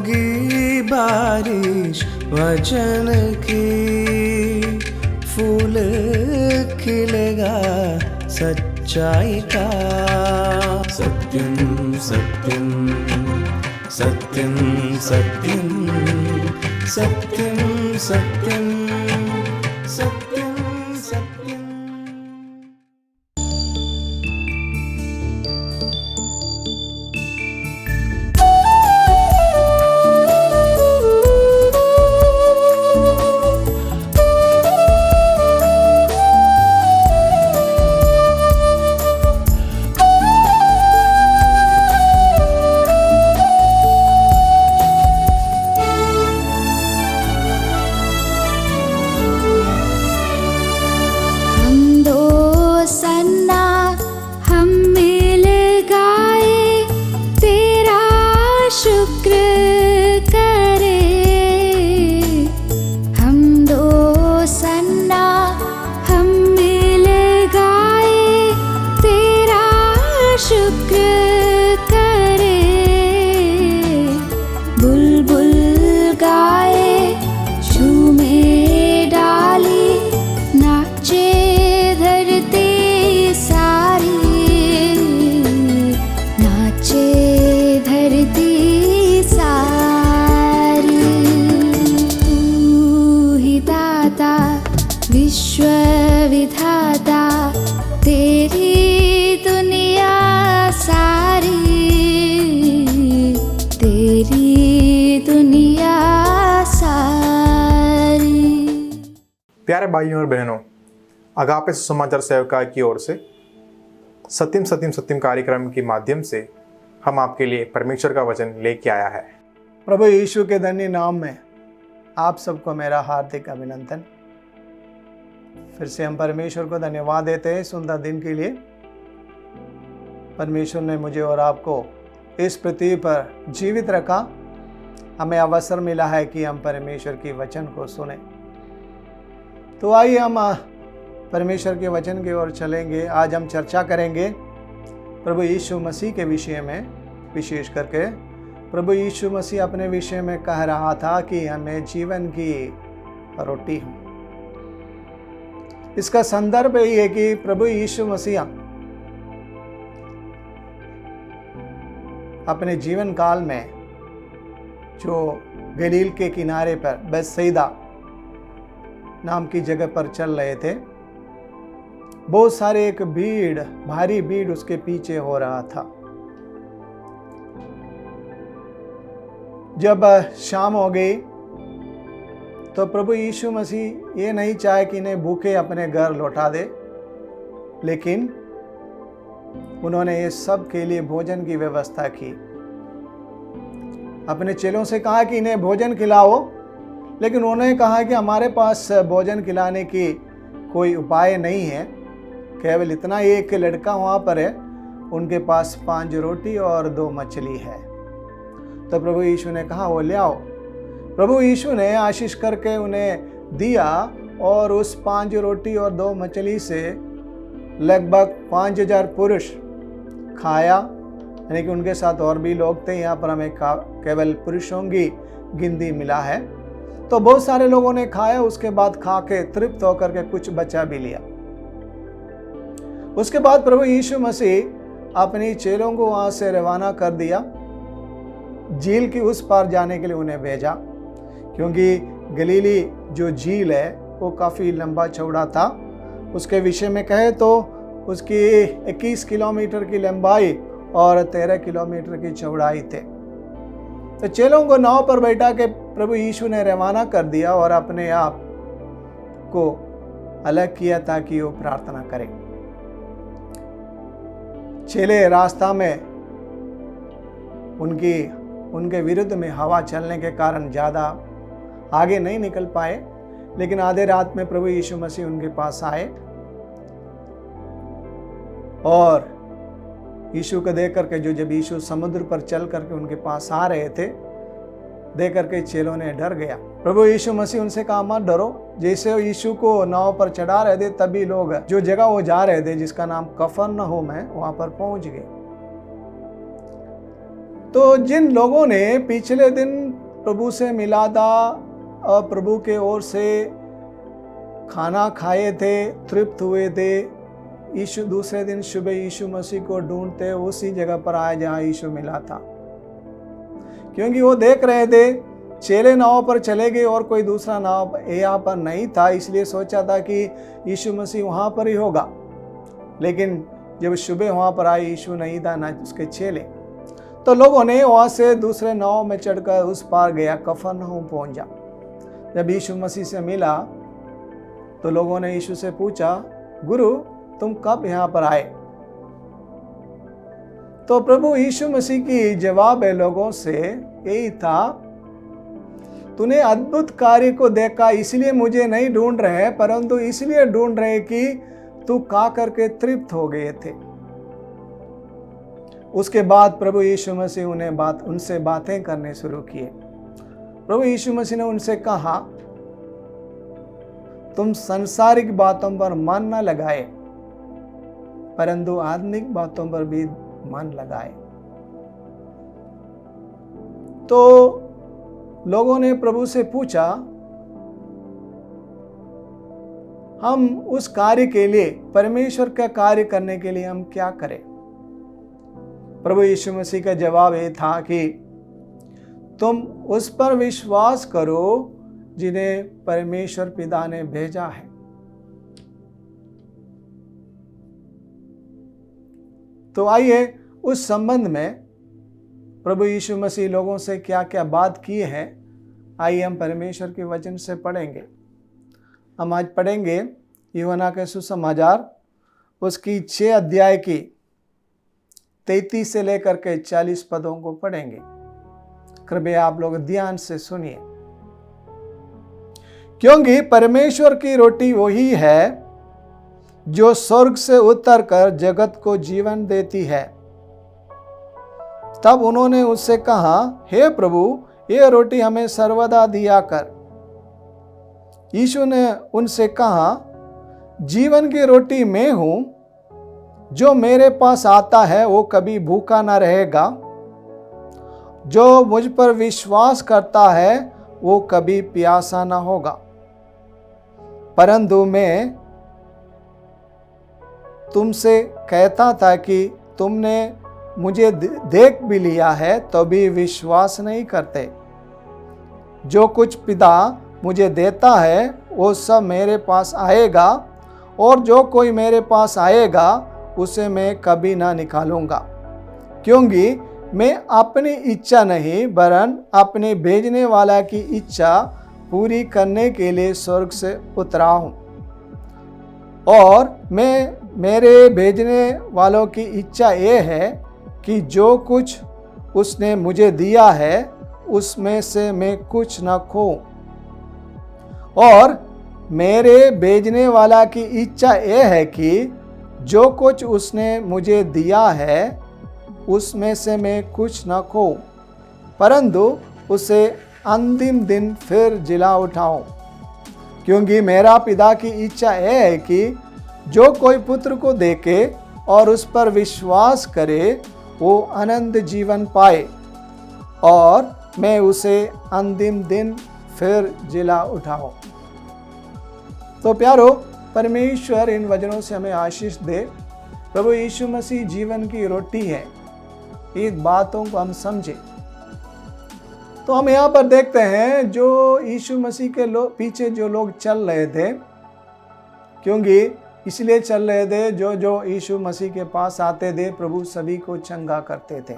होगी बारिश वचन की, फूल खिलेगा सच्चाई का। सत्यम सत्यम सत्यम सत्यम सत्यम सत्यम सत्यम सत्यम। प्यारे भाइयों और बहनों, अगापे समाचार सेवका की ओर से सत्यम सत्यम सत्यम कार्यक्रम के माध्यम से हम आपके लिए परमेश्वर का वचन लेके आया है। प्रभु यीशु के धन्य नाम में आप सबको मेरा हार्दिक अभिनंदन। फिर से हम परमेश्वर को धन्यवाद देते हैं सुंदर दिन के लिए। परमेश्वर ने मुझे और आपको इस पृथ्वी पर जीवित रखा। हमें अवसर मिला है कि हम परमेश्वर की वचन को सुने। तो आइए हम परमेश्वर के वचन की ओर चलेंगे। आज हम चर्चा करेंगे प्रभु यीशु मसीह के विषय में। विशेष करके प्रभु यीशु मसीह अपने विषय में कह रहा था कि हमें जीवन की रोटी हूँ। इसका संदर्भ यही है कि प्रभु यीशु मसीह अपने जीवन काल में जो गलील के किनारे पर बेतसैदा नाम की जगह पर चल रहे थे, बहुत सारे एक भीड़, भारी भीड़ उसके पीछे हो रहा था। जब शाम हो गई तो प्रभु यीशु मसीह ये नहीं चाहे कि इन्हें भूखे अपने घर लौटा दे, लेकिन उन्होंने ये सब के लिए भोजन की व्यवस्था की। अपने चेलों से कहा कि इन्हें भोजन खिलाओ, लेकिन उन्होंने कहा कि हमारे पास भोजन खिलाने की कोई उपाय नहीं है। केवल इतना, एक लड़का वहाँ पर है, उनके पास 5 रोटी और 2 मछली है। तो प्रभु यीशु ने कहा वो ले आओ। प्रभु यीशु ने आशीष करके उन्हें दिया और उस 5 रोटी और 2 मछली से लगभग 5000 पुरुष खाया। यानी कि उनके साथ और भी लोग थे। यहाँ पर हमें केवल पुरुषों की गिनती मिला है। तो बहुत सारे लोगों ने खाया। उसके बाद खा के तृप्त होकर के कुछ बचा भी लिया। उसके बाद प्रभु यीशु मसीह अपनी चेलों को वहां से रवाना कर दिया। झील की उस पार जाने के लिए उन्हें भेजा, क्योंकि गलीली जो झील है वो काफ़ी लंबा चौड़ा था। उसके विषय में कहे तो उसकी 21 किलोमीटर की लंबाई और 13 किलोमीटर की चौड़ाई थे। तो चेलों को नाव पर बैठा के प्रभु यीशु ने रवाना कर दिया और अपने आप को अलग किया ताकि वो प्रार्थना करें। चेले रास्ता में उनके विरुद्ध में हवा चलने के कारण ज़्यादा आगे नहीं निकल पाए, लेकिन आधे रात में प्रभु यीशु मसीह उनके पास आए और यीशु को देख करके, जब यीशु समुद्र पर चल करके उनके पास आ रहे थे, देख करके चेलों ने डर गया। प्रभु यीशु मसीह उनसे कहा मत डरो। जैसे यीशु को नाव पर चढ़ा रहे थे, तभी लोग जो जगह वो जा रहे थे जिसका नाम कफरनहूम है, वहां पर पहुंच गए। तो जिन लोगों ने पिछले दिन प्रभु से मिला था और प्रभु के ओर से खाना खाए थे, तृप्त हुए थे। यीशु दूसरे दिन सुबह यीशु मसीह को ढूंढते उसी जगह पर आए जहाँ यीशु मिला था, क्योंकि वो देख रहे थे चेले नाव पर चले गए और कोई दूसरा नाव यहाँ पर नहीं था, इसलिए सोचा था कि यीशु मसीह वहाँ पर ही होगा। लेकिन जब सुबह वहाँ पर आए, यीशु नहीं था, ना उसके चेले। तो लोगों ने वहाँ से दूसरे नाव में चढ़कर उस पार गया, कफरनहूम पहुँचा। जब यीशु मसीह से मिला तो लोगों ने यीशु से पूछा, गुरु तुम कब यहाँ पर आए? तो प्रभु यीशु मसीह की जवाब है लोगों से यही था, तूने अद्भुत कार्य को देखा इसलिए मुझे नहीं ढूंढ रहे, परंतु इसलिए ढूंढ रहे कि तू खा करके तृप्त हो गए थे। उसके बाद प्रभु यीशु मसीह उनसे बातें करने शुरू किए। प्रभु यीशु मसीह ने उनसे कहा, तुम सांसारिक बातों पर मन न लगाए, परंतु आत्मिक बातों पर भी मन लगाए। तो लोगों ने प्रभु से पूछा, हम उस कार्य के लिए, परमेश्वर का कार्य करने के लिए हम क्या करें? प्रभु यीशु मसीह का जवाब ये था कि तुम उस पर विश्वास करो जिन्हें परमेश्वर पिता ने भेजा है। तो आइए उस संबंध में प्रभु यीशु मसीह लोगों से क्या क्या बात की है, आइए हम परमेश्वर के वचन से पढ़ेंगे। हम आज पढ़ेंगे यूहन्ना के सुसमाचार उसकी 6 अध्याय की 33 से लेकर के 40 पदों को पढ़ेंगे। कृपया आप लोग ध्यान से सुनिए, क्योंकि परमेश्वर की रोटी वही है जो स्वर्ग से उतरकर जगत को जीवन देती है। तब उन्होंने उससे कहा, हे प्रभु, ये रोटी हमें सर्वदा दिया कर। यीशु ने उनसे कहा, जीवन की रोटी मैं हूं, जो मेरे पास आता है वो कभी भूखा न रहेगा, जो मुझ पर विश्वास करता है वो कभी प्यासा न होगा। परंतु मैं तुमसे कहता था कि तुमने मुझे देख भी लिया है तो भी विश्वास नहीं करते। जो कुछ पिता मुझे देता है वो सब मेरे पास आएगा, और जो कोई मेरे पास आएगा उसे मैं कभी ना निकालूंगा, क्योंकि मैं अपनी इच्छा नहीं वरन अपने भेजने वाला की इच्छा पूरी करने के लिए स्वर्ग से उतरा हूँ। और मैं मेरे भेजने वालों की इच्छा ये है कि जो कुछ उसने मुझे दिया है उसमें से मैं कुछ न खोऊं, और मेरे भेजने वाला की इच्छा ये है कि जो कुछ उसने मुझे दिया है उसमें से मैं कुछ न खोऊं, परंतु उसे अंतिम दिन फिर जिला उठाऊं। क्योंकि मेरा पिता की इच्छा यह है कि जो कोई पुत्र को देखे और उस पर विश्वास करे वो अनंत जीवन पाए, और मैं उसे अंतिम दिन फिर जिला उठाऊं। तो प्यारो, परमेश्वर इन वचनों से हमें आशीष दे। प्रभु यीशु मसीह जीवन की रोटी है, इन बातों को हम समझें। तो हम यहाँ पर देखते हैं जो यीशु मसीह के पीछे जो लोग चल रहे थे, क्योंकि इसलिए चल रहे थे जो यीशु मसीह के पास आते थे प्रभु सभी को चंगा करते थे।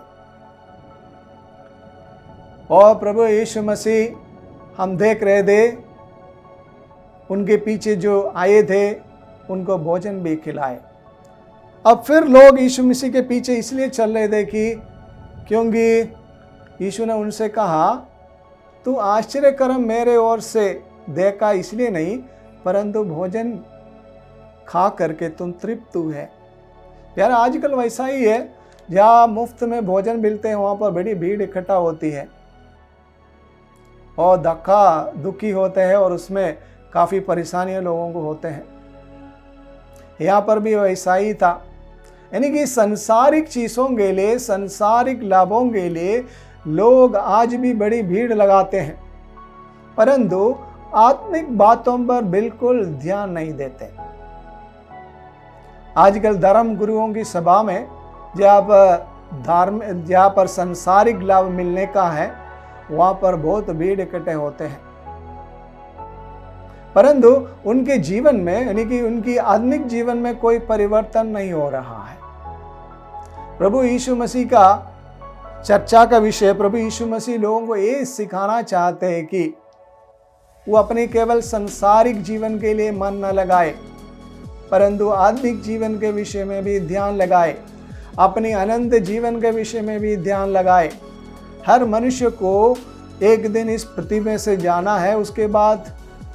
और प्रभु यीशु मसीह हम देख रहे थे उनके पीछे जो आए थे उनको भोजन भी खिलाए। अब फिर लोग यीशु मसीह के पीछे इसलिए चल रहे थे कि क्योंकि यीशु ने उनसे कहा, तू आश्चर्य कर्म मेरे ओर से देखा इसलिए नहीं, परंतु भोजन खा करके तुम तृप्त है। यार आजकल वैसा ही है, जहाँ मुफ्त में भोजन मिलते हैं वहाँ पर बड़ी भीड़ इकट्ठा होती है और धक्का दुखी होते हैं, और उसमें काफ़ी परेशानियाँ लोगों को होते हैं। यहाँ पर भी वैसा ही था, यानी कि संसारिक चीज़ों के लिए, संसारिक लाभों के लिए लोग आज भी बड़ी भीड़ लगाते हैं, परंतु आत्मिक बातों पर बिल्कुल ध्यान नहीं देते। आजकल धर्म गुरुओं की सभा में जहाँ पर सांसारिक लाभ मिलने का है, वहां पर बहुत भीड़ इकट्ठे होते हैं, परंतु उनके जीवन में यानी कि उनकी आत्मिक जीवन में कोई परिवर्तन नहीं हो रहा है। प्रभु यीशु मसीह का चर्चा का विषय, प्रभु यीशु मसीह लोगों को ये सिखाना चाहते हैं कि वो अपने केवल संसारिक जीवन के लिए मन न लगाए, परंतु आत्मिक जीवन के विषय में भी ध्यान लगाए, अपनी अनंत जीवन के विषय में भी ध्यान लगाए। हर मनुष्य को एक दिन इस पृथ्वी में से जाना है, उसके बाद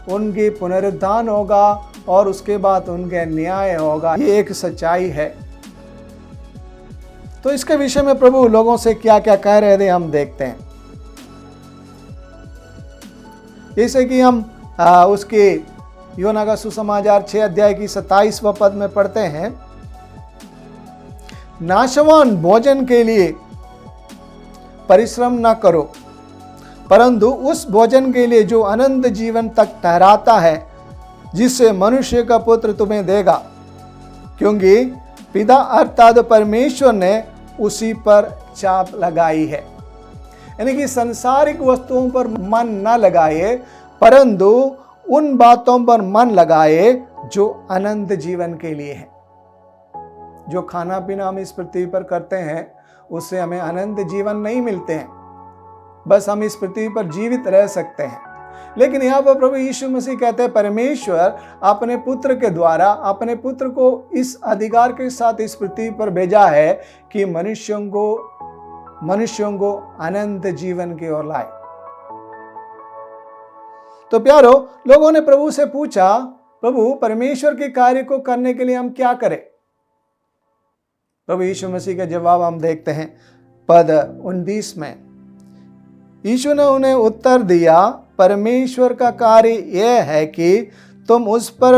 उनकी पुनरुत्थान होगा और उसके बाद उनके न्याय होगा। ये एक सच्चाई है। तो इसके विषय में प्रभु लोगों से क्या क्या कह रहे थे हम देखते हैं। जैसे कि हम उसके योना का सुसमाचार 6 अध्याय की 27वां पद में पढ़ते हैं, नाशवान भोजन के लिए परिश्रम न करो, परंतु उस भोजन के लिए जो अनंत जीवन तक ठहराता है, जिससे मनुष्य का पुत्र तुम्हें देगा, क्योंकि पिता अर्थात परमेश्वर ने उसी पर चाप लगाई है। यानी कि सांसारिक वस्तुओं पर मन न लगाए, परंतु उन बातों पर मन लगाए जो अनंत जीवन के लिए है। जो खाना पीना हम इस पृथ्वी पर करते हैं, उससे हमें अनंत जीवन नहीं मिलते हैं, बस हम इस पृथ्वी पर जीवित रह सकते हैं। लेकिन यहाँ पर प्रभु यीशु मसीह कहते हैं, परमेश्वर अपने पुत्र के द्वारा अपने पुत्र को इस अधिकार के साथ इस पृथ्वी पर भेजा है कि मनुष्यों को अनंत जीवन की ओर लाए। तो प्यारो, लोगों ने प्रभु से पूछा, प्रभु परमेश्वर के कार्य को करने के लिए हम क्या करें? प्रभु यीशु मसीह का जवाब हम देखते हैं पद 29 में। यीशु ने उन्हें उत्तर दिया, परमेश्वर का कार्य यह है कि तुम उस पर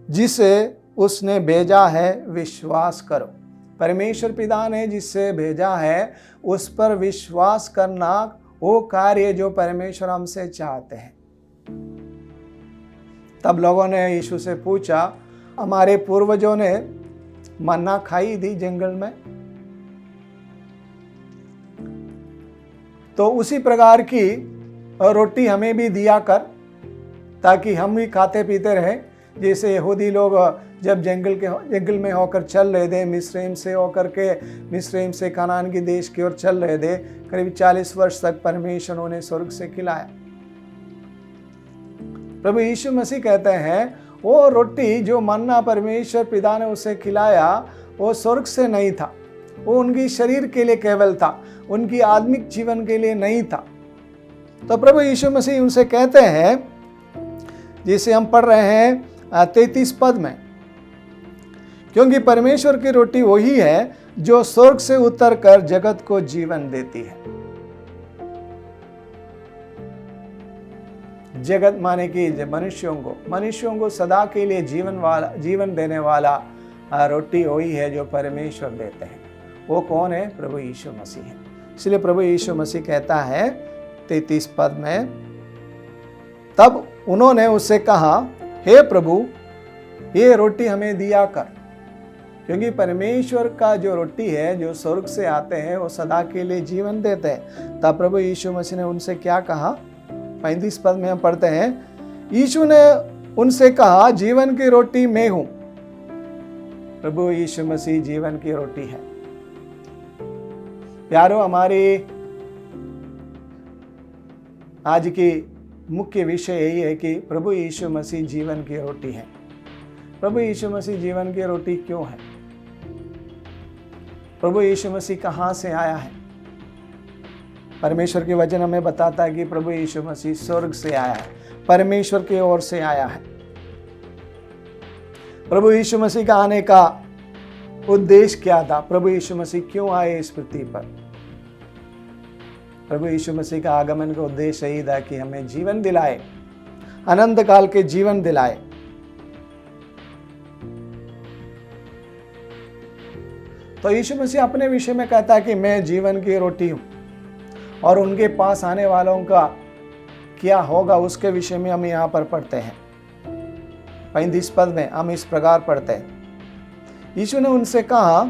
जिसे उसने भेजा है विश्वास करो। परमेश्वर पिता ने जिससे भेजा है उस पर विश्वास करना वो कार्य जो परमेश्वर हमसे चाहते हैं। तब लोगों ने यीशु से पूछा, हमारे पूर्वजों ने मन्ना खाई थी जंगल में, तो उसी प्रकार की रोटी हमें भी दिया कर, ताकि हम भी खाते पीते रहें। जैसे यहूदी लोग जब जंगल में होकर चल रहे थे, मिस्रैम से कनान की देश की ओर चल रहे थे, करीब 40 वर्ष तक परमेश्वर उन्हें स्वर्ग से खिलाया। प्रभु यीशु मसीह कहते हैं, वो रोटी जो मन्ना परमेश्वर पिता ने उसे खिलाया, वो स्वर्ग से नहीं था, वो उनकी शरीर के लिए केवल था, उनकी आत्मिक जीवन के लिए नहीं था। तो प्रभु यीशु मसीह उनसे कहते हैं, जिसे हम पढ़ रहे हैं 33 पद में, क्योंकि परमेश्वर की रोटी वही है जो स्वर्ग से उतरकर जगत को जीवन देती है। जगत माने कि मनुष्यों को सदा के लिए जीवन देने वाला रोटी वही है जो परमेश्वर देते हैं। वो कौन है? प्रभु यीशु मसीह है। इसलिए प्रभु यीशु मसीह कहता है 33 पद में, तब उन्होंने उससे कहा, हे प्रभु, ये रोटी हमें दिया कर, क्योंकि परमेश्वर का जो रोटी है, जो स्वर्ग से आते हैं, वो सदा के लिए जीवन देते हैं। तब प्रभु यीशु मसीह ने उनसे क्या कहा? 35 पद में हम पढ़ते हैं, यीशु ने उनसे कहा, जीवन की रोटी मैं हूं। प्रभु यीशु मसीह जीवन की रोटी है। प्यारो, हमारी आज की मुख्य विषय यही है कि प्रभु यीशु मसीह जीवन की रोटी है। प्रभु यीशु मसीह जीवन की रोटी क्यों है? प्रभु यीशु मसीह कहां से आया है? परमेश्वर के वचन हमें बताता है कि प्रभु यीशु मसीह स्वर्ग से आया है, परमेश्वर की ओर से आया है। प्रभु यीशु मसीह का आने का उद्देश्य क्या था? प्रभु यीशु मसीह क्यों आए इस पृथ्वी पर? प्रभु यीशु मसीह का आगमन का उद्देश्य यही था कि हमें जीवन दिलाए, अनंत काल के जीवन दिलाए। तो यीशु मसीह अपने विषय में कहता है कि मैं जीवन की रोटी हूं, और उनके पास आने वालों का क्या होगा उसके विषय में हम यहाँ पर पढ़ते हैं। 35 पद में हम इस प्रकार पढ़ते हैं, यीशु ने उनसे कहा,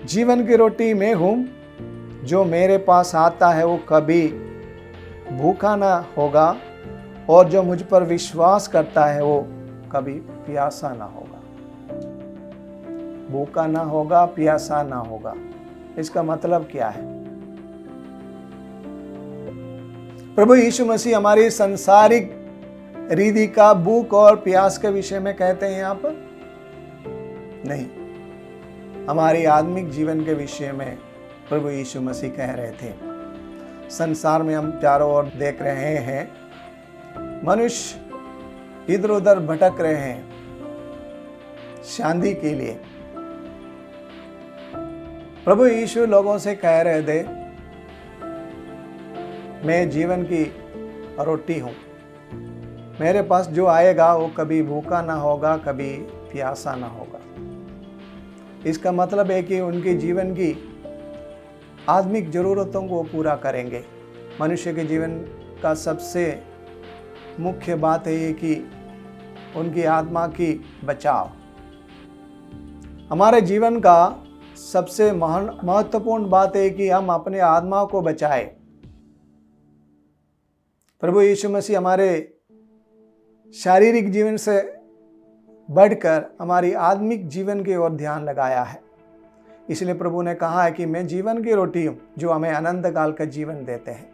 जीवन की रोटी मैं हूँ, जो मेरे पास आता है वो कभी भूखा ना होगा, और जो मुझ पर विश्वास करता है वो कभी प्यासा ना होगा। भूखा ना होगा, प्यासा ना होगा, इसका मतलब क्या है? प्रभु यीशु मसीह हमारी सांसारिक रीति का भूख और प्यास के विषय में कहते हैं यहाँ पर? नहीं, हमारी आत्मिक जीवन के विषय में प्रभु यीशु मसीह कह रहे थे। संसार में हम चारों ओर देख रहे हैं, मनुष्य इधर उधर भटक रहे हैं शांति के लिए। प्रभु यीशु लोगों से कह रहे थे, मैं जीवन की रोटी हूँ, मेरे पास जो आएगा वो कभी भूखा ना होगा, कभी प्यासा ना होगा। इसका मतलब है कि उनके जीवन की आत्मिक ज़रूरतों को पूरा करेंगे। मनुष्य के जीवन का सबसे मुख्य बात है ये कि उनकी आत्मा की बचाव। हमारे जीवन का सबसे महत्वपूर्ण बात है कि हम अपने आत्मा को बचाएं। प्रभु यीशु मसीह हमारे शारीरिक जीवन से बढ़कर हमारी आत्मिक जीवन की ओर ध्यान लगाया है। इसलिए प्रभु ने कहा है कि मैं जीवन की रोटी हूं, जो हमें अनंत काल का जीवन देते हैं।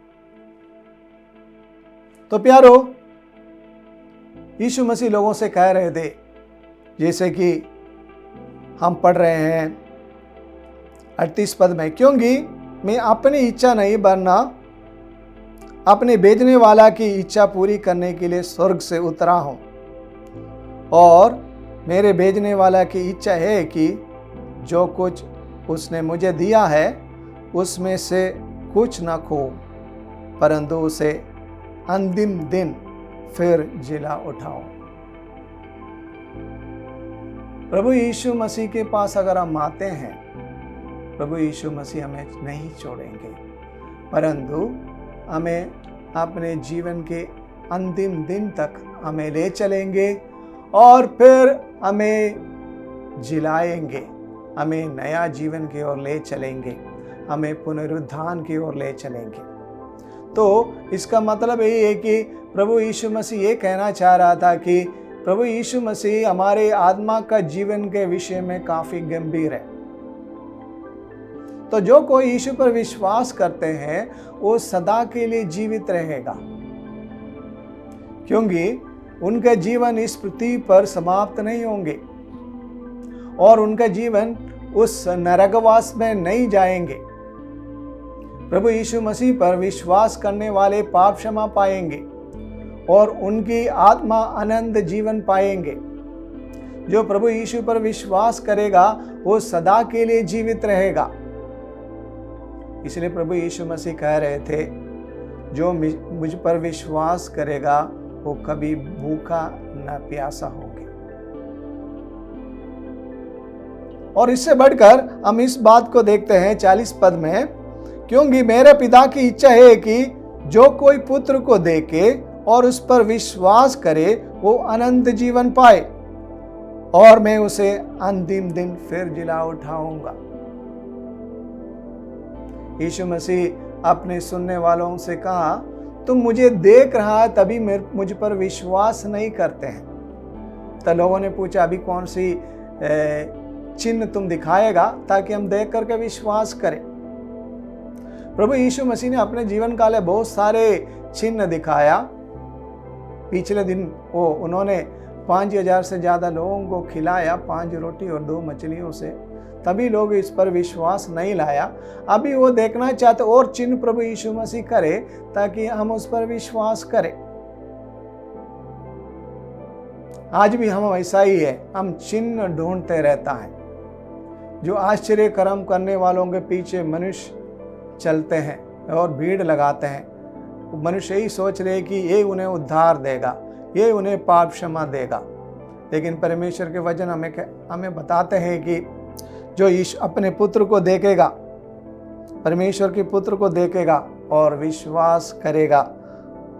तो प्यारो, यीशु मसीह लोगों से कह रहे थे, जैसे कि हम पढ़ रहे हैं 38 पद में, क्योंकि मैं अपनी इच्छा नहीं वरना अपने भेजने वाला की इच्छा पूरी करने के लिए स्वर्ग से उतरा हूं, और मेरे भेजने वाला की इच्छा है कि जो कुछ उसने मुझे दिया है उसमें से कुछ न खो, परंतु उसे अंतिम दिन फिर जिला उठाओ। प्रभु यीशु मसीह के पास अगर हम आते हैं, प्रभु यीशु मसीह हमें नहीं छोड़ेंगे, परंतु हमें अपने जीवन के अंतिम दिन तक हमें ले चलेंगे और फिर हमें जिलाएंगे, हमें नया जीवन की ओर ले चलेंगे, हमें पुनरुत्थान की ओर ले चलेंगे। तो इसका मतलब यही है कि प्रभु यीशु मसीह ये कहना चाह रहा था कि प्रभु यीशु मसीह हमारे आत्मा का जीवन के विषय में काफी गंभीर है। तो जो कोई यीशु पर विश्वास करते हैं वो सदा के लिए जीवित रहेगा, क्योंकि उनका जीवन इस पृथ्वी पर समाप्त नहीं होंगे और उनका जीवन उस नरकवास में नहीं जाएंगे। प्रभु यीशु मसीह पर विश्वास करने वाले पाप क्षमा पाएंगे और उनकी आत्मा अनंत जीवन पाएंगे। जो प्रभु यीशु पर विश्वास करेगा वो सदा के लिए जीवित रहेगा। इसलिए प्रभु यीशु मसीह कह रहे थे, जो मुझ पर विश्वास करेगा वो कभी भूखा न प्यासा होंगे। और इससे बढ़कर हम इस बात को देखते हैं 40 पद में, क्योंकि मेरे पिता की इच्छा है कि जो कोई पुत्र को देखे और उस पर विश्वास करे वो अनंत जीवन पाए, और मैं उसे अंतिम दिन फिर जिला उठाऊंगा। यीशु मसीह अपने सुनने वालों से कहा, तुम मुझे देख रहा है तभी मुझ पर विश्वास नहीं करते हैं। तो लोगों ने पूछा, अभी कौन सी चिन्ह तुम दिखाएगा ताकि हम देख करके विश्वास करें। प्रभु यीशु मसीह ने अपने जीवन काल में बहुत सारे चिन्ह दिखाया। पिछले दिन उन्होंने 5000 से ज़्यादा लोगों को खिलाया 5 रोटी और 2 मछलियों से, तभी लोग इस पर विश्वास नहीं लाया। अभी वो देखना चाहते और चिन्ह प्रभु यीशु मसीह करे ताकि हम उस पर विश्वास करें। आज भी हम ऐसा ही है, हम चिन्ह ढूंढते रहता है। जो आश्चर्य कर्म करने वालों के पीछे मनुष्य चलते हैं और भीड़ लगाते हैं। मनुष्य यही सोच रहे कि ये उन्हें उद्धार देगा, ये उन्हें पाप क्षमा देगा, लेकिन परमेश्वर के वचन हमें बताते हैं कि जो यीशु अपने पुत्र को देखेगा, परमेश्वर के पुत्र को देखेगा, और विश्वास करेगा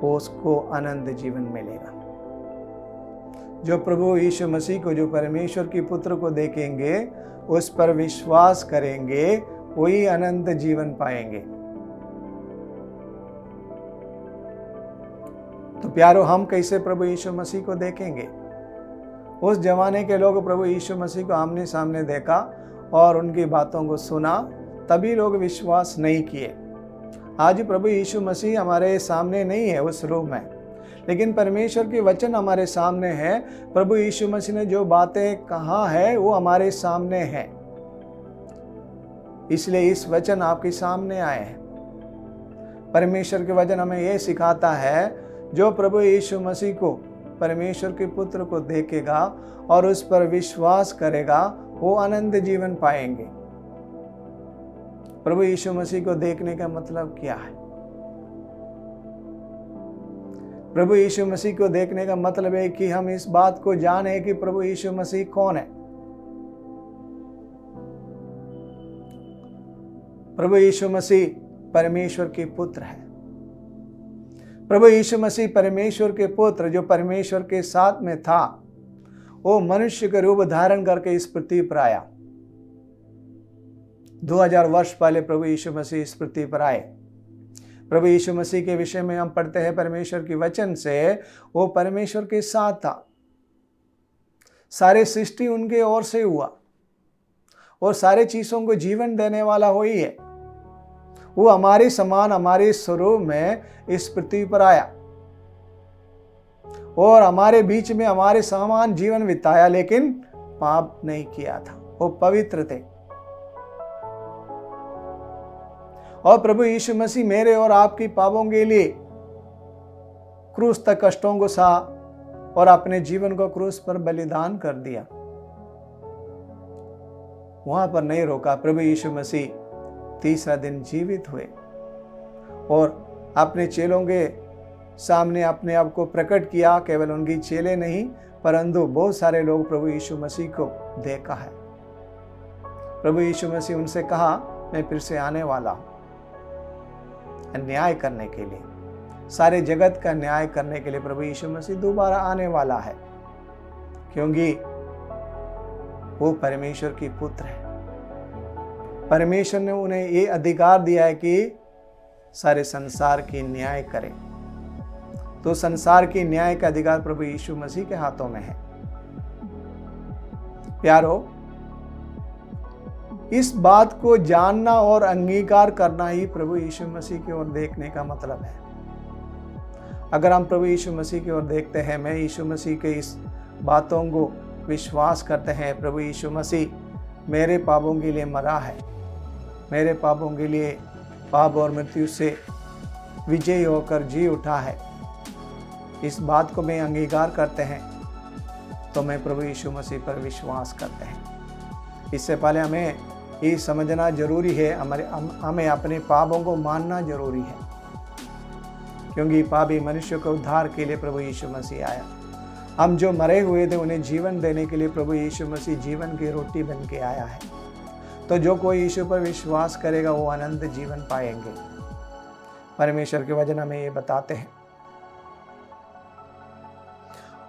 वो उसको अनंत जीवन मिलेगा। जो प्रभु यीशु मसीह को, जो परमेश्वर की पुत्र को देखेंगे, उस पर विश्वास करेंगे, वही अनंत जीवन पाएंगे। तो प्यारो, हम कैसे प्रभु यीशु मसीह को देखेंगे? उस जमाने के लोग प्रभु यीशु मसीह को आमने सामने देखा और उनकी बातों को सुना, तभी लोग विश्वास नहीं किए। आज प्रभु यीशु मसीह हमारे सामने नहीं है उस रूप में, लेकिन परमेश्वर के वचन हमारे सामने है। प्रभु यीशु मसीह ने जो बातें कहा है वो हमारे सामने है, इसलिए इस वचन आपके सामने आए हैं। परमेश्वर के वचन हमें यह सिखाता है, जो प्रभु यीशु मसीह को, परमेश्वर के पुत्र को देखेगा और उस पर विश्वास करेगा, वो अनंत जीवन पाएंगे। प्रभु यीशु मसीह को देखने का मतलब क्या है? प्रभु यीशु मसीह को देखने का मतलब है कि हम इस बात को जाने कि प्रभु यीशु मसीह कौन है। प्रभु यीशु मसीह परमेश्वर के पुत्र है। प्रभु यीशु मसीह परमेश्वर के पुत्र, जो परमेश्वर के साथ में था, वो मनुष्य का रूप धारण करके इस पृथ्वी पर आया। 2000 वर्ष पहले प्रभु यीशु मसीह इस पृथ्वी पर आए। प्रभु यीशु मसीह के विषय में हम पढ़ते हैं परमेश्वर के वचन से, वो परमेश्वर के साथ था। सारे सृष्टि उनके ओर से हुआ और सारे चीजों को जीवन देने वाला वही है। वो हमारे समान, हमारे स्वरूप में इस पृथ्वी पर आया और हमारे बीच में हमारे समान जीवन बिताया, लेकिन पाप नहीं किया था। वो पवित्र थे। और प्रभु यीशु मसीह मेरे और आपकी पापों के लिए क्रूस तक कष्टों को सहा और अपने जीवन को क्रूस पर बलिदान कर दिया। वहां पर नहीं रोका। प्रभु यीशु मसीह तीसरा दिन जीवित हुए और अपने चेलों के सामने अपने आप को प्रकट किया। केवल उनकी चेले नहीं, परंतु बहुत सारे लोग प्रभु यीशु मसीह को देखा है। प्रभु यीशु मसीह उनसे कहा, मैं फिर से आने वाला हूं न्याय करने के लिए, सारे जगत का न्याय करने के लिए। प्रभु यीशु मसीह दोबारा आने वाला है, क्योंकि वो परमेश्वर की पुत्र है। परमेश्वर ने उन्हें ये अधिकार दिया है कि सारे संसार की न्याय करें। तो संसार की न्याय का अधिकार प्रभु यीशु मसीह के हाथों में है। प्यारो, इस बात को जानना और अंगीकार करना ही प्रभु यीशु मसीह की ओर देखने का मतलब है। अगर हम प्रभु यीशु मसीह की ओर देखते हैं, मैं यीशु मसीह के इस बातों को विश्वास करते हैं, प्रभु यीशु मसीह मेरे पापों के लिए मरा है, मेरे पापों के लिए पाप और मृत्यु से विजयी होकर जी उठा है, इस बात को मैं अंगीकार करते हैं, तो मैं प्रभु यीशु मसीह पर विश्वास करते हैं। इससे पहले हमें ये समझना जरूरी है, हमें अपने पापों को मानना जरूरी है, क्योंकि पापी मनुष्य को उद्धार के लिए प्रभु यीशु मसीह आया। हम जो मरे हुए थे उन्हें जीवन देने के लिए प्रभु यीशु मसीह जीवन की रोटी बन के आया है। तो जो कोई यीशु पर विश्वास करेगा वो अनंत जीवन पाएंगे। परमेश्वर के वचन हमें ये बताते हैं।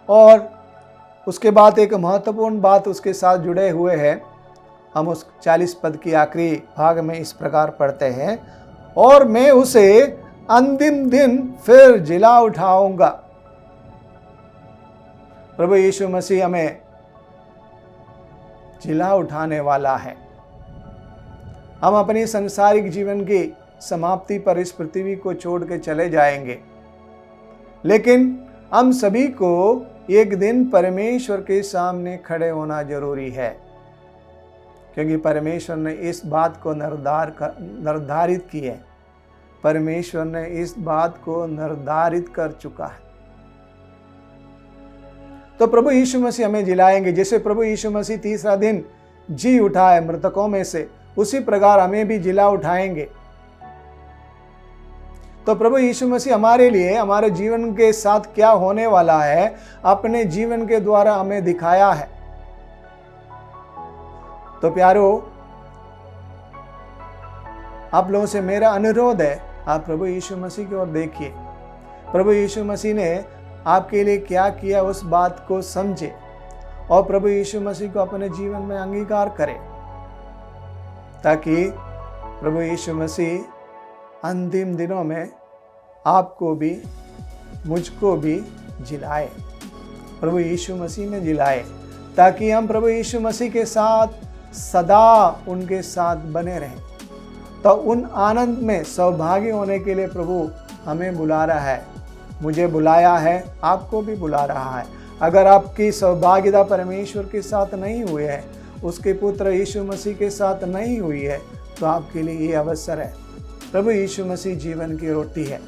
और उसके बाद एक महत्वपूर्ण बात उसके साथ जुड़े हुए हैं। हम उस 40 पद की आखिरी भाग में इस प्रकार पढ़ते हैं, और मैं उसे अंतिम दिन फिर जिला उठाऊंगा। प्रभु यीशु मसीह हमें जिला उठाने वाला है। हम अपनी संसारिक जीवन की समाप्ति पर इस पृथ्वी को छोड़ के चले जाएंगे, लेकिन हम सभी को एक दिन परमेश्वर के सामने खड़े होना जरूरी है, क्योंकि परमेश्वर ने इस बात को निर्धारित की है। परमेश्वर ने इस बात को निर्धारित कर चुका है। तो प्रभु यीशु मसीह हमें जिलाएंगे। जैसे प्रभु यीशु मसीह तीसरा दिन जी उठा है मृतकों में से, उसी प्रकार हमें भी जिला उठाएंगे। तो प्रभु यीशु मसीह हमारे लिए, हमारे जीवन के साथ क्या होने वाला है, अपने जीवन के द्वारा हमें दिखाया है। तो प्यारो, आप लोगों से मेरा अनुरोध है आप प्रभु यीशु मसीह की ओर देखिए। प्रभु यीशु मसीह ने आपके लिए क्या किया उस बात को समझे और प्रभु यीशु मसीह को अपने जीवन में अंगीकार करें, ताकि प्रभु यीशु मसीह अंतिम दिनों में आपको भी मुझको भी जिलाए, प्रभु यीशु मसीह में जिलाए, ताकि हम प्रभु यीशु मसीह के साथ सदा उनके साथ बने रहें। तो उन आनंद में सौभागी होने के लिए प्रभु हमें बुला रहा है, मुझे बुलाया है, आपको भी बुला रहा है। अगर आपकी सौभाग्यता परमेश्वर के साथ नहीं हुई है, उसके पुत्र यीशु मसीह के साथ नहीं हुई है, तो आपके लिए ये अवसर है। प्रभु यीशु मसीह जीवन की रोटी है।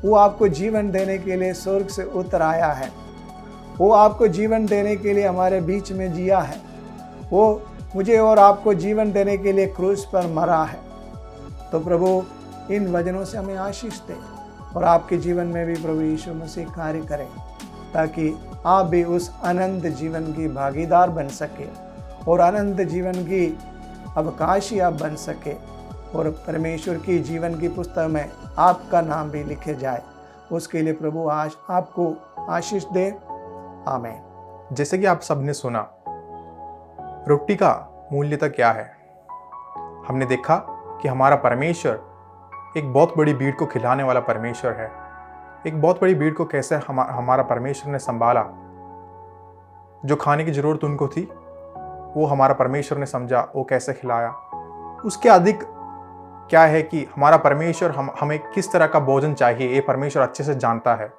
वो आपको जीवन देने के लिए स्वर्ग से उतर आया है। वो आपको जीवन देने के लिए हमारे बीच में जिया है। वो मुझे और आपको जीवन देने के लिए क्रूस पर मरा है। तो प्रभु इन वचनों से हमें आशीष दे और आपके जीवन में भी प्रभु यीशु मसीह कार्य करें, ताकि आप भी उस अनंत जीवन की भागीदार बन सके और अनंत जीवन की अवकाशी आप बन सके और परमेश्वर की जीवन की पुस्तक में आपका नाम भी लिखे जाए। उसके लिए प्रभु आज आपको आशीष दे। आमीन। जैसे कि आप सबने सुना, रोटी का मूल्यता क्या है। हमने देखा कि हमारा परमेश्वर एक बहुत बड़ी भीड़ को खिलाने वाला परमेश्वर है। एक बहुत बड़ी भीड़ को कैसे हमारा परमेश्वर ने संभाला। जो खाने की जरूरत उनको थी वो हमारा परमेश्वर ने समझा, वो कैसे खिलाया। उसके अधिक क्या है कि हमारा परमेश्वर हमें किस तरह का भोजन चाहिए, ये परमेश्वर अच्छे से जानता है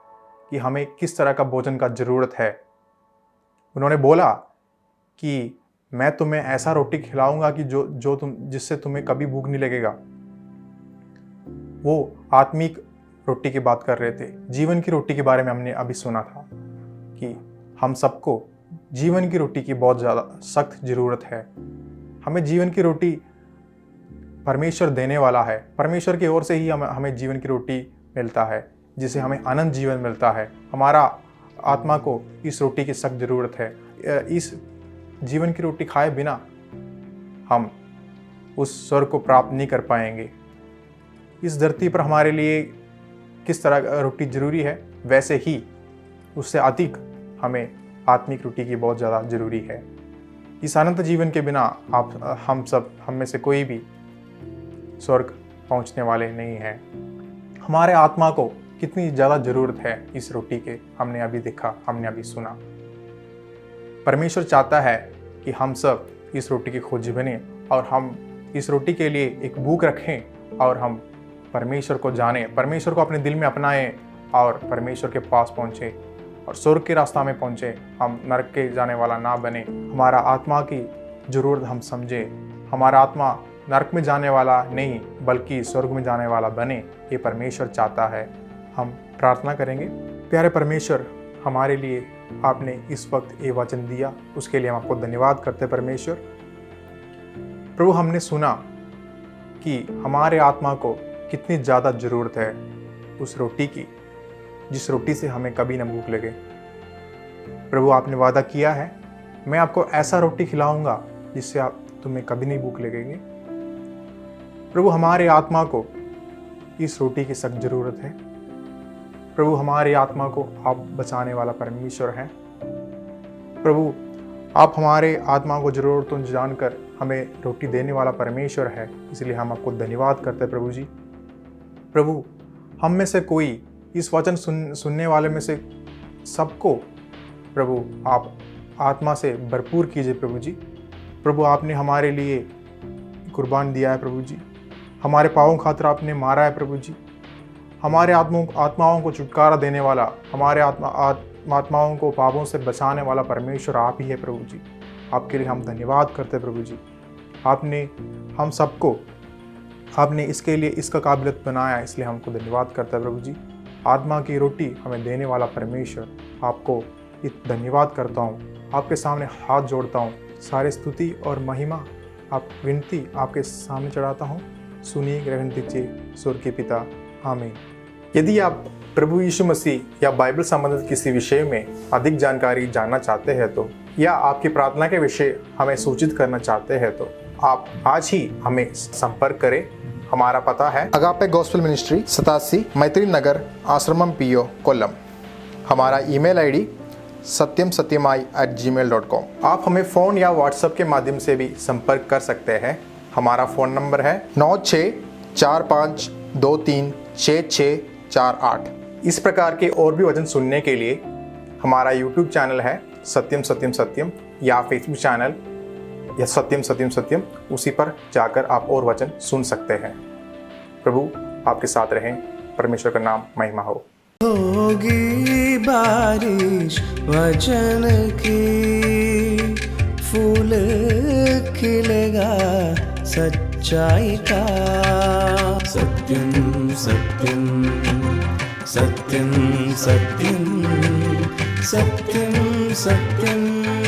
कि हमें किस तरह का भोजन का जरूरत है। उन्होंने बोला कि मैं तुम्हें ऐसा रोटी खिलाऊंगा कि जिससे तुम्हें कभी भूख नहीं लगेगा। वो आत्मिक रोटी की बात कर रहे थे। जीवन की रोटी के बारे में हमने अभी सुना था कि हम सबको जीवन की रोटी की बहुत ज़्यादा सख्त ज़रूरत है। हमें जीवन की रोटी परमेश्वर देने वाला है। परमेश्वर की ओर से ही हमें जीवन की रोटी मिलता है, जिससे हमें अनंत जीवन मिलता है। हमारा आत्मा को इस रोटी की सख्त ज़रूरत है। इस जीवन की रोटी खाए बिना हम उस स्वर्ग को प्राप्त नहीं कर पाएंगे। इस धरती पर हमारे लिए किस तरह का रोटी जरूरी है, वैसे ही उससे अधिक हमें आत्मिक रोटी की बहुत ज़्यादा ज़रूरी है। इस अनंत जीवन के बिना हम में से कोई भी स्वर्ग पहुंचने वाले नहीं हैं। हमारे आत्मा को कितनी ज़्यादा ज़रूरत है इस रोटी के, हमने अभी देखा, हमने अभी सुना। परमेश्वर चाहता है कि हम सब इस रोटी की खोजी बने और हम इस रोटी के लिए एक भूख रखें और हम परमेश्वर को जानें, परमेश्वर को अपने दिल में अपनाएं और परमेश्वर के पास पहुँचें और स्वर्ग के रास्ता में पहुँचें। हम नरक के जाने वाला ना बने। हमारा आत्मा की ज़रूरत हम समझें। हमारा आत्मा नरक में जाने वाला नहीं बल्कि स्वर्ग में जाने वाला बने, ये परमेश्वर चाहता है। हम प्रार्थना करेंगे। प्यारे परमेश्वर, हमारे लिए आपने इस वक्त ये वचन दिया, उसके लिए हम आपको धन्यवाद करते हैं परमेश्वर। प्रभु, हमने सुना कि हमारे आत्मा को कितनी ज़्यादा ज़रूरत है उस रोटी की, जिस रोटी से हमें कभी न भूख लगे। प्रभु, आपने वादा किया है, मैं आपको ऐसा रोटी खिलाऊंगा जिससे तुम्हें कभी नहीं भूख लगेगी। प्रभु, हमारे आत्मा को इस रोटी की सख्त ज़रूरत है। प्रभु, हमारी आत्मा को आप बचाने वाला परमेश्वर हैं। प्रभु, आप हमारे आत्मा को ज़रूरतों जानकर हमें रोटी देने वाला परमेश्वर है, इसलिए हम आपको धन्यवाद करते हैं प्रभु जी। प्रभु, हम में से कोई इस वचन सुनने वाले में से सबको प्रभु आप आत्मा से भरपूर कीजिए प्रभु जी। प्रभु, आपने हमारे लिए कुर्बान दिया है प्रभु जी। हमारे पापों खातिर आपने मारा है प्रभु जी। हमारे आत्माओं को छुटकारा देने वाला, हमारे आत्माओं को पापों से बचाने वाला परमेश्वर आप ही है प्रभु जी। आपके लिए हम धन्यवाद करते हैं प्रभु जी। आपने हम सबको आपने इसके लिए इसका काबिलियत बनाया, इसलिए हमको धन्यवाद करते हैं प्रभु जी। आत्मा की रोटी हमें देने वाला परमेश्वर, आपको धन्यवाद करता हूँ। आपके सामने हाथ जोड़ता हूँ। सारी स्तुति और महिमा विनती आपके सामने चढ़ाता हूँ। सुनिए ग्रहण दीजिए स्वर्ग के पिता। आमीन। यदि आप प्रभु यीशु मसीह या बाइबल संबंधित किसी विषय में अधिक जानकारी जानना चाहते हैं तो, या आपकी प्रार्थना के विषय हमें सूचित करना चाहते हैं तो आप आज ही हमें संपर्क करें। हमारा पता है अगापे गॉस्पेल मिनिस्ट्री 87 मैत्री नगर आश्रमम पीओ कोल्लम। हमारा ईमेल आईडी satyamsatyamai@gmail.com। आप हमें फ़ोन या व्हाट्सएप के माध्यम से भी संपर्क कर सकते हैं। हमारा फ़ोन नंबर है 9645236648। इस प्रकार के और भी वचन सुनने के लिए हमारा यूट्यूब चैनल है सत्यम सत्यम सत्यम, या फेसबुक चैनल या सत्यम सत्यम सत्यम, उसी पर जाकर आप और वचन सुन सकते हैं। प्रभु आपके साथ रहें। परमेश्वर का नाम महिमा हो। होगी बारिश वचन की, फूल खिलेगा सच्चाई का। सत्यम सत्यम सत्यम सत्यम सत्यम सत्यम।